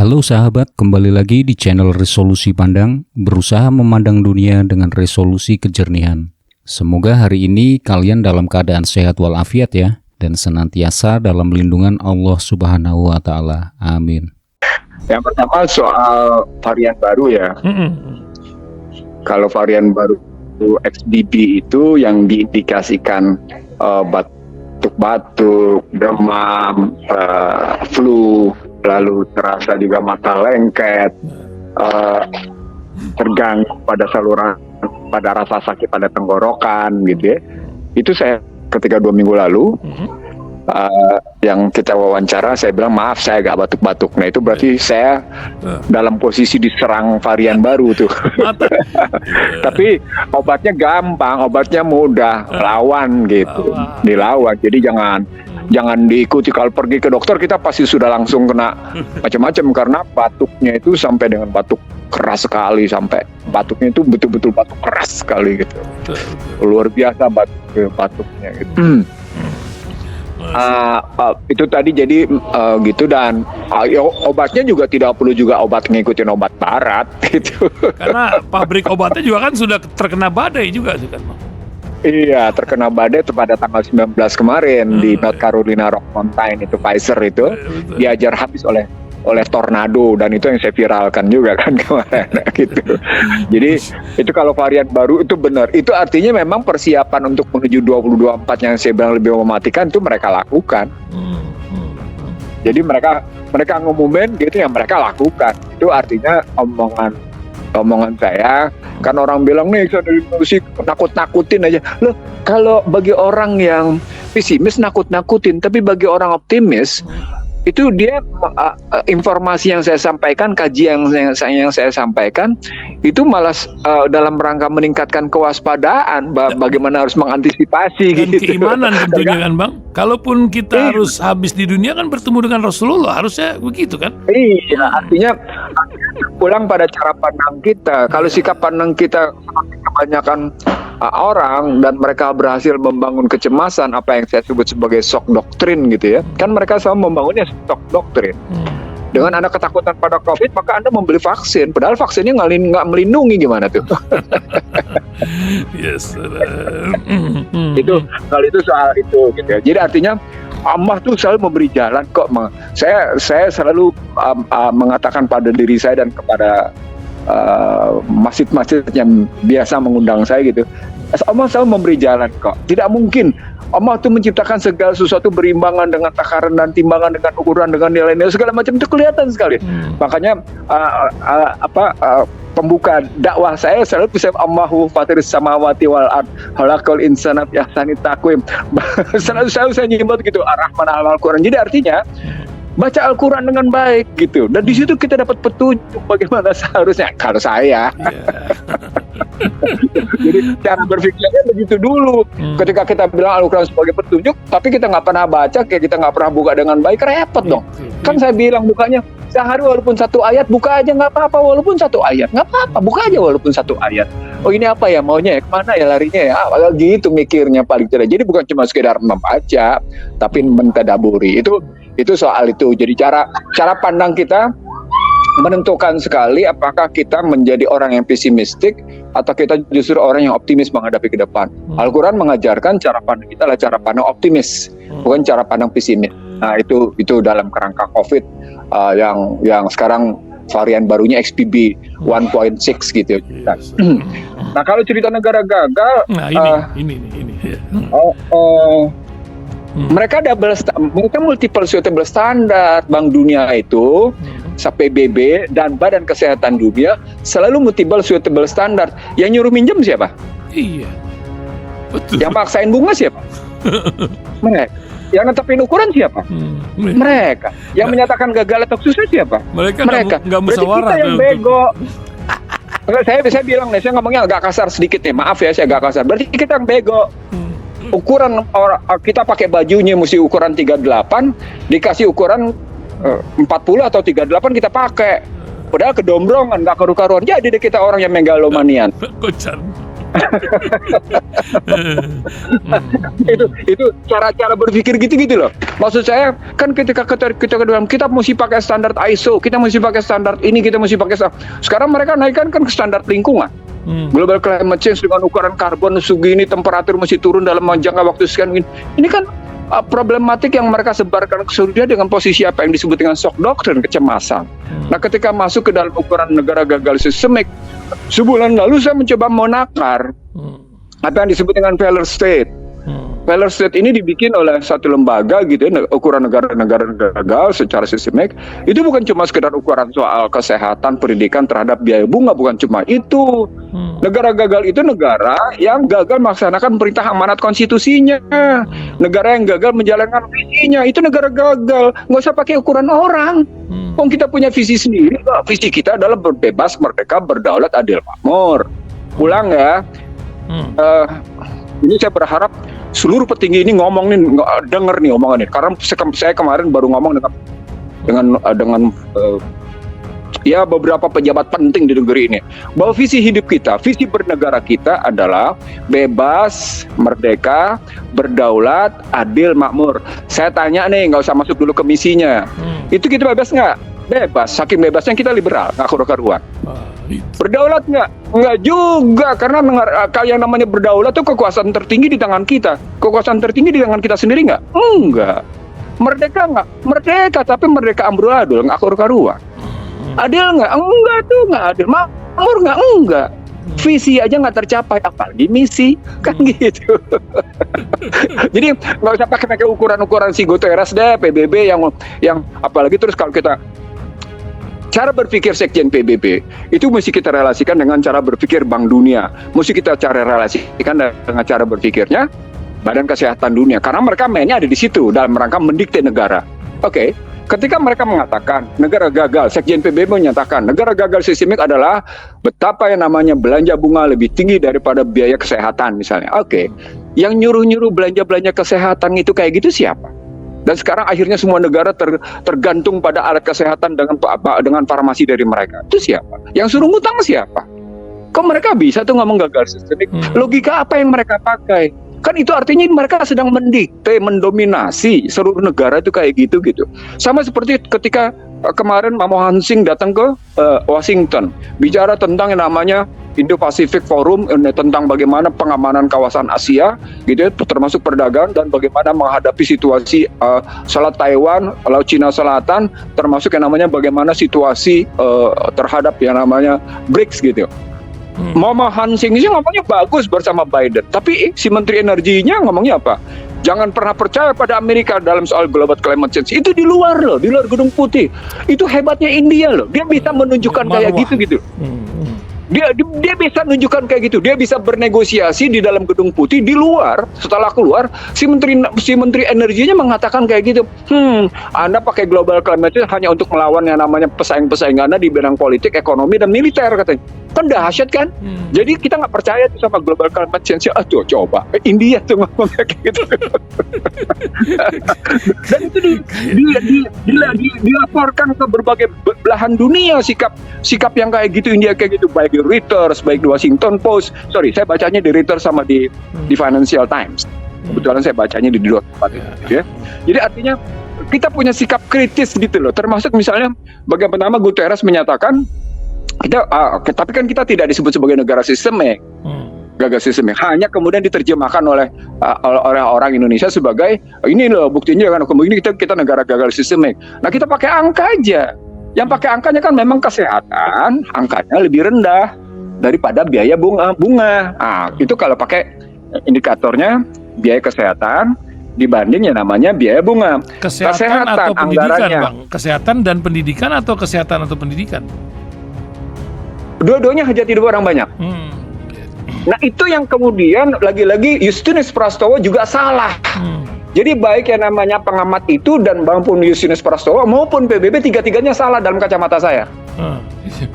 Halo sahabat, kembali lagi di channel Resolusi Pandang, berusaha memandang dunia dengan resolusi kejernihan. Semoga hari ini kalian dalam keadaan sehat walafiat ya, dan senantiasa dalam lindungan Allah Subhanahu wa Ta'ala. Amin. Yang pertama soal varian baru ya. Kalau varian baru XBB itu yang diindikasikan batuk-batuk, demam, flu, lalu terasa juga mata lengket, terganggu pada saluran, pada rasa sakit pada tenggorokan gitu ya. Itu saya ketika 2 minggu lalu yang kita wawancara, saya bilang maaf saya agak batuk-batuk. Nah itu berarti saya dalam posisi diserang varian baru tuh. Tapi obatnya gampang, obatnya mudah, lawan gitu, dilawan. Jadi jangan diikuti. Kalau pergi ke dokter kita pasti sudah langsung kena macam-macam, karena batuknya itu sampai dengan batuk keras sekali, sampai batuknya itu betul-betul batuk keras sekali gitu. Luar biasa batuknya gitu. Itu tadi jadi gitu, dan obatnya juga tidak perlu juga obat ngikutin obat barat gitu. Karena pabrik obatnya juga kan sudah terkena badai juga sih kan, Bang. Iya, terkena badai pada tanggal 19 kemarin di North Carolina Rock Mountain, itu Pfizer itu diajar habis oleh tornado, dan itu yang saya viralkan juga kan kemarin gitu. Jadi itu kalau varian baru itu benar. Itu artinya memang persiapan untuk menuju 2024 yang saya bilang lebih mematikan itu mereka lakukan. Jadi mereka ngumumin gitu yang mereka lakukan. Itu artinya omongan saya, kan orang bilang nih musik nakut-nakutin aja. Loh, kalau bagi orang yang pesimis nakut-nakutin, tapi bagi orang optimis itu dia informasi yang saya sampaikan, kajian yang saya sampaikan itu malah dalam rangka meningkatkan kewaspadaan, bagaimana harus mengantisipasi dan gitu. keimanan tentunya kan, Bang. Kalaupun kita harus habis di dunia kan bertemu dengan Rasulullah, harusnya begitu kan? Iya, artinya pulang pada cara pandang kita. Kalau sikap pandang kita kebanyakan orang dan mereka berhasil membangun kecemasan, apa yang saya sebut sebagai shock doktrin gitu ya. Kan mereka selalu membangunnya shock doktrin. Dengan Anda ketakutan pada COVID, maka Anda membeli vaksin. Padahal vaksinnya nggak melindungi, gimana tuh? Yes. Itu kalau itu soal itu gitu ya. Jadi artinya Allah tuh selalu memberi jalan kok. Saya selalu mengatakan pada diri saya dan kepada masjid-masjid yang biasa mengundang saya gitu, Allah selalu memberi jalan kok. Tidak mungkin Allah tuh menciptakan segala sesuatu berimbangan dengan takaran dan timbangan, dengan ukuran, dengan nilai-nilai segala macam, itu kelihatan sekali. Makanya pembuka dakwah saya selalu bisa Allahu fatiris samawati wal ard khalaqal insana fi ahsani taqwim. Selalu saya nyebut gitu Ar-Rahman Al-Quran. Jadi artinya baca Al-Quran dengan baik gitu, dan di situ kita dapat petunjuk bagaimana seharusnya. Kalau saya, jadi cara berpikirnya begitu dulu. Ketika kita bilang Al-Quran sebagai petunjuk, tapi kita nggak pernah baca, kayak kita nggak pernah buka dengan baik, repot dong. Kan saya bilang bukanya sehari walaupun 1 ayat, buka aja nggak apa-apa, walaupun 1 ayat nggak apa-apa, buka aja walaupun 1 ayat. Oh ini apa ya, maunya ya kemana ya, larinya ya, gitu mikirnya paling tidak. Jadi bukan cuma sekedar membaca, tapi mentadaburi. Itu soal itu. Jadi cara pandang kita menentukan sekali apakah kita menjadi orang yang pesimistik atau kita justru orang yang optimis menghadapi ke depan. Al-Quran mengajarkan cara pandang kita adalah cara pandang optimis, bukan cara pandang pesimis. Nah itu dalam kerangka COVID yang sekarang varian barunya XBB 1.6 gitu. Nah kalau cerita negara gagal, ini. mereka multiple suitable standard. Bank Dunia itu, PBB dan Badan Kesehatan Dunia selalu multiple suitable standard. Yang nyuruh minjem siapa? Iya, betul. Yang maksain bunga siapa? Mereka. Yang netepin ukuran siapa? Mereka. Yang menyatakan gagal atau sukses siapa? Mereka. Nggak musyawarah. Berarti kita yang bego. Saya bilang nih, saya ngomongnya agak kasar sedikit nih. Maaf ya, saya agak kasar. Berarti kita yang bego. Ukuran kita pakai bajunya mesti ukuran 38, dikasih ukuran 40 atau 38 kita pakai. Padahal kedombrongan, nggak karu-karuan. Jadi kita orang yang megalomanian. Itu cara-cara berpikir gitu-gitu loh. Maksud saya kan ketika kita ke dalam, kita mesti pakai standar ISO, kita mesti pakai standar ini, kita mesti pakai sekarang mereka naikkan kan ke standar lingkungan. Global climate change dengan ukuran karbon segini, temperatur mesti turun dalam jangka waktu sekian. Ini kan problematik yang mereka sebarkan ke seluruh dunia dengan posisi apa yang disebut dengan shock doctrine, kecemasan. Nah, ketika masuk ke dalam ukuran negara gagal sistemik, sebulan lalu saya mencoba menakar apa yang disebut dengan failure state. Failure state ini dibikin oleh satu lembaga gitu ya, ukuran negara-negara gagal secara sistemik. Itu bukan cuma sekedar ukuran soal kesehatan, pendidikan terhadap biaya bunga, bukan cuma itu. Negara gagal itu negara yang gagal melaksanakan perintah amanat konstitusinya. Negara yang gagal menjalankan visinya, itu negara gagal. Nggak usah pakai ukuran orang. Kita punya visi sendiri. Visi kita adalah berbebas, merdeka, berdaulat, adil, makmur. Pulang ya. Ini saya berharap seluruh petinggi ini ngomong nih, denger nih omongan ini. Karena saya kemarin baru ngomong dengan ya beberapa pejabat penting di negeri ini, bahwa visi hidup kita, visi bernegara kita adalah bebas, merdeka, berdaulat, adil, makmur. Saya tanya nih, nggak usah masuk dulu ke misinya. Itu kita bebas nggak? Bebas. Saking bebasnya kita liberal, nggak karu-karuan. Berdaulat nggak? Nggak juga, karena yang namanya berdaulat itu kekuasaan tertinggi di tangan kita. Kekuasaan tertinggi di tangan kita sendiri nggak? Enggak. Merdeka nggak? Merdeka, tapi merdeka amburadul, nggak karu-karuan. Adil nggak? Enggak tuh, nggak adil. Makmur nggak? Enggak. Visi aja nggak tercapai, apalagi misi, kan gitu. Jadi nggak usah pakai ukuran-ukuran si Guterres deh, PBB yang apalagi terus kalau kita cara berpikir Sekjen PBB itu mesti kita relasikan dengan cara berpikir Bank Dunia, mesti kita relasikan dengan cara berpikirnya Badan Kesehatan Dunia, karena mereka mainnya ada di situ dalam rangka mendikte negara. Oke. Ketika mereka mengatakan negara gagal, Sekjen PBB menyatakan negara gagal sistemik adalah betapa yang namanya belanja bunga lebih tinggi daripada biaya kesehatan misalnya. Oke. Yang nyuruh-nyuruh belanja kesehatan itu kayak gitu siapa? Dan sekarang akhirnya semua negara tergantung pada alat kesehatan dengan farmasi dari mereka. Itu siapa? Yang suruh ngutang siapa? Kok mereka bisa tuh ngomong gagal sistemik? Logika apa yang mereka pakai? Kan itu artinya mereka sedang mendikte, mendominasi seluruh negara itu kayak gitu. Sama seperti ketika kemarin Manmohan Singh datang ke Washington, bicara tentang yang namanya Indo-Pacific Forum, tentang bagaimana pengamanan kawasan Asia, gitu ya, termasuk perdagangan dan bagaimana menghadapi situasi Selat Taiwan, Laut Cina Selatan, termasuk yang namanya bagaimana situasi terhadap yang namanya BRICS gitu. Manmohan Singh sih ngomongnya bagus bersama Biden, tapi si Menteri Energinya ngomongnya apa? Jangan pernah percaya pada Amerika dalam soal global climate change. Itu di luar loh, di luar Gedung Putih. Itu hebatnya India loh, dia bisa menunjukkan kayak gitu. Dia bisa menunjukkan kayak gitu. Dia bisa bernegosiasi di dalam Gedung Putih. Di luar, setelah keluar, si menteri energinya mengatakan kayak gitu. Anda pakai global climate change hanya untuk melawan yang namanya pesaing-pesaing Anda di bidang politik, ekonomi, dan militer katanya. Kan dahsyat kan? Jadi kita nggak percaya tuh sama global climate change. Tuh coba India tuh ngomong kayak gitu. Dan itu dilaporkan ke berbagai belahan dunia sikap yang kayak gitu India kayak gitu, baik di Reuters, baik di Washington Post. Sorry, saya bacanya di Reuters sama di Financial Times. Kebetulan saya bacanya di dua tempat gitu ya. Jadi artinya kita punya sikap kritis gitu loh. Termasuk misalnya bagian pertama Guterres menyatakan tapi kan kita tidak disebut sebagai negara sistemik, gagal sistemik. Hanya kemudian diterjemahkan oleh orang Indonesia sebagai ini loh buktinya kan, kemudian kita negara gagal sistemik. Nah kita pakai angka aja. Yang pakai angkanya kan memang kesehatan, angkanya lebih rendah daripada biaya bunga. Itu kalau pakai indikatornya biaya kesehatan dibanding yang namanya biaya bunga. Kesehatan atau pendidikan, anggarannya. Bang? Kesehatan dan pendidikan atau kesehatan atau pendidikan? Dua-duanya hajat hidup orang banyak. Nah itu yang kemudian lagi-lagi Justinus Prastowo juga salah. Jadi baik yang namanya pengamat itu dan maupun Justinus Prastowo maupun PBB tiga-tiganya salah dalam kacamata saya.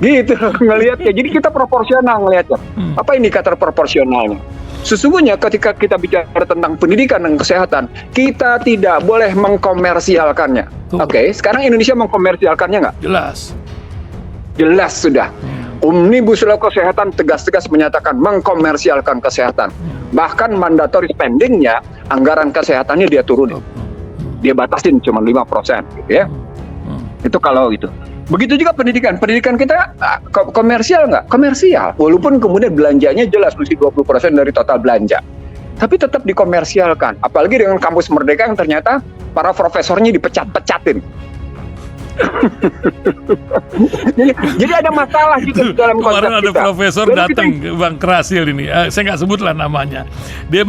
Gitu ngelihatnya. Jadi kita proporsional ngelihatnya. Apa indikator proporsionalnya? Sesungguhnya ketika kita bicara tentang pendidikan dan kesehatan, kita tidak boleh mengkomersialkannya. Oke, sekarang Indonesia mengkomersialkannya nggak? Jelas. Jelas sudah. Omnibus Law Kesehatan tegas-tegas menyatakan mengkomersialkan kesehatan. Bahkan mandatory spending-nya, anggaran kesehatannya dia turunin. Dia batasin cuma 5% gitu ya. Itu kalau itu. Begitu juga pendidikan. Pendidikan kita komersial nggak? Komersial. Walaupun kemudian belanjanya jelas mesti 20% dari total belanja. Tapi tetap dikomersialkan. Apalagi dengan kampus Merdeka yang ternyata para profesornya dipecat-pecatin. jadi ada masalah gitu dalam konsep Kemarin ada kita. profesor datang ke Bang Krasil ini, saya nggak sebutlah namanya. Dia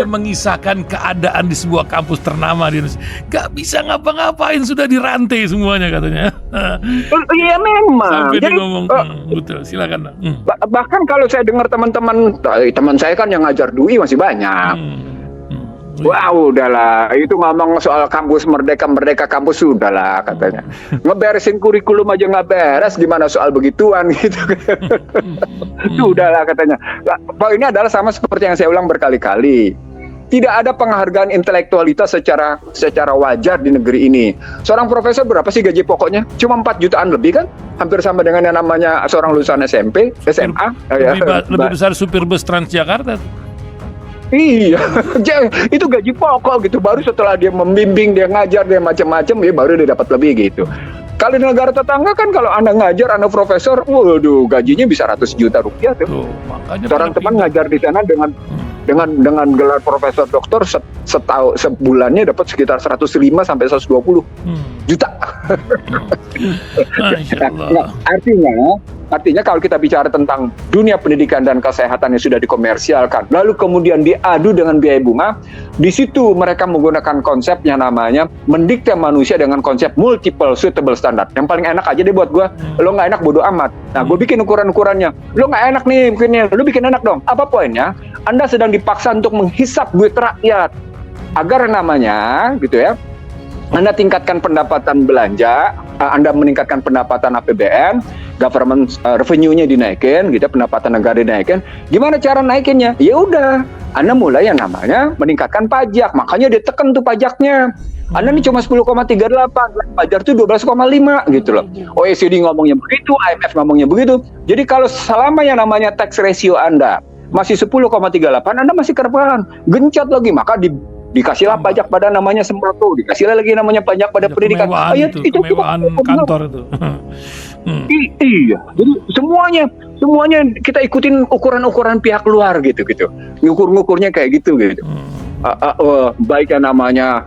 mengisahkan keadaan di sebuah kampus ternama di Indonesia. Nggak bisa ngapa-ngapain, sudah dirantai semuanya katanya. Iya memang. Sampai dia Jadi, ngomong, betul, silakan. bahkan kalau saya dengar teman saya kan yang ngajar DUI masih banyak. Wow, udahlah. Itu ngomong soal kampus Merdeka kampus udahlah katanya. Ngeberesin kurikulum aja nggak beres, gimana soal begituan gitu. Itu udahlah katanya. Poinnya adalah sama seperti yang saya ulang berkali-kali. Tidak ada penghargaan intelektualitas secara wajar di negeri ini. Seorang profesor berapa sih gaji pokoknya? Cuma 4 jutaan lebih kan? Hampir sama dengan yang namanya seorang lulusan SMP, SMA. Lebih besar supir bus Transjakarta. Iya, itu gaji pokok gitu. Baru setelah dia membimbing, dia ngajar, dia macam-macam, ya baru dia dapat lebih gitu. Kalau di negara tetangga kan kalau Anda ngajar, Anda profesor, waduh gajinya bisa ratus juta rupiah tuh. Makanya seorang teman ngajar di sana dengan gelar profesor doktor sebulannya dapat sekitar 105 sampai 120 juta. Nah, artinya kalau kita bicara tentang dunia pendidikan dan kesehatan yang sudah dikomersialkan, lalu kemudian diadu dengan biaya bunga, di situ mereka menggunakan konsep yang namanya mendikte manusia dengan konsep multiple suitable standard. Yang paling enak aja deh buat gue, lo nggak enak bodo amat. Nah, gue bikin ukuran-ukurannya. Lo nggak enak nih bikinnya, lo bikin enak dong. Apa poinnya? Anda sedang dipaksa untuk menghisap duit rakyat agar namanya, gitu ya. Anda tingkatkan pendapatan belanja, Anda meningkatkan pendapatan APBN, government revenue-nya dinaikin, gitu, pendapatan negara dinaikin. Gimana cara naikinnya? Ya udah, Anda mulai yang namanya meningkatkan pajak, makanya ditekan tuh pajaknya. Anda ini cuma 10,38, pajak tuh 12,5 gitu loh. OECD ngomongnya begitu, IMF ngomongnya begitu. Jadi kalau selama yang namanya tax ratio Anda masih 10,38, Anda masih kerepotan, gencot lagi, maka dikasihlah pajak pada namanya sembako, dikasihlah lagi namanya pajak pada pendidikan. Itu kemewahan kantor itu. Iya, jadi semuanya kita ikutin ukuran-ukuran pihak luar gitu. Ngukurnya kayak gitu. Baik yang namanya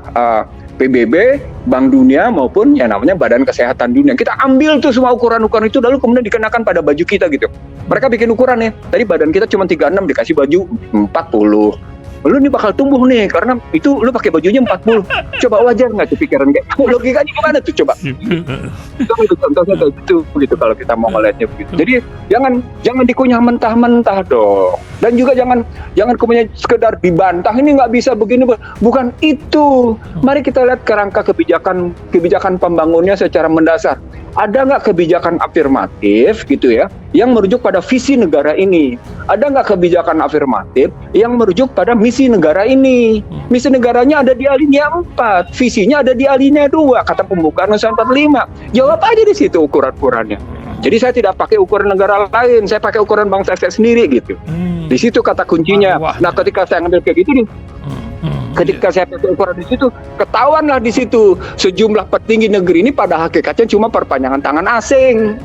PBB, Bank Dunia maupun yang namanya Badan Kesehatan Dunia. Kita ambil tuh semua ukuran-ukuran itu lalu kemudian dikenakan pada baju kita gitu. Mereka bikin ukuran nih. Tadi badan kita cuma 36, dikasih baju 40. Lu nih bakal tumbuh nih karena itu lu pakai bajunya 40. Coba wajar nggak tuh pikiran kayak logikanya gimana tuh coba? Itu contohnya kayak gitu kalau kita mau ngeliatnya begitu. Jadi jangan dikunyah mentah-mentah dong. Dan juga jangan kemudian sekedar dibantah ini nggak bisa begini. Bukan itu. Mari kita lihat kerangka kebijakan pembangunnya secara mendasar. Ada nggak kebijakan afirmatif gitu ya yang merujuk pada visi negara ini? Ada nggak kebijakan afirmatif yang merujuk pada misi negara ini? Misi negaranya ada di alinea 4, visinya ada di alinea 2, kata pembukaan Nusa 45. Jawab aja di situ ukuran-ukurannya. Jadi saya tidak pakai ukuran negara lain, saya pakai ukuran bangsa saya sendiri gitu. Di situ kata kuncinya. Nah, ketika saya ngambil kayak gitu nih, ketika saya pakai ukuran di situ, ketahuanlah di situ sejumlah petinggi negeri ini pada hakikatnya cuma perpanjangan tangan asing.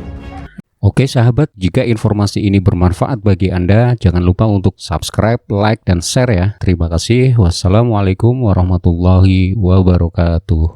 Oke sahabat, jika informasi ini bermanfaat bagi Anda, jangan lupa untuk subscribe, like, dan share ya. Terima kasih. Wassalamualaikum warahmatullahi wabarakatuh.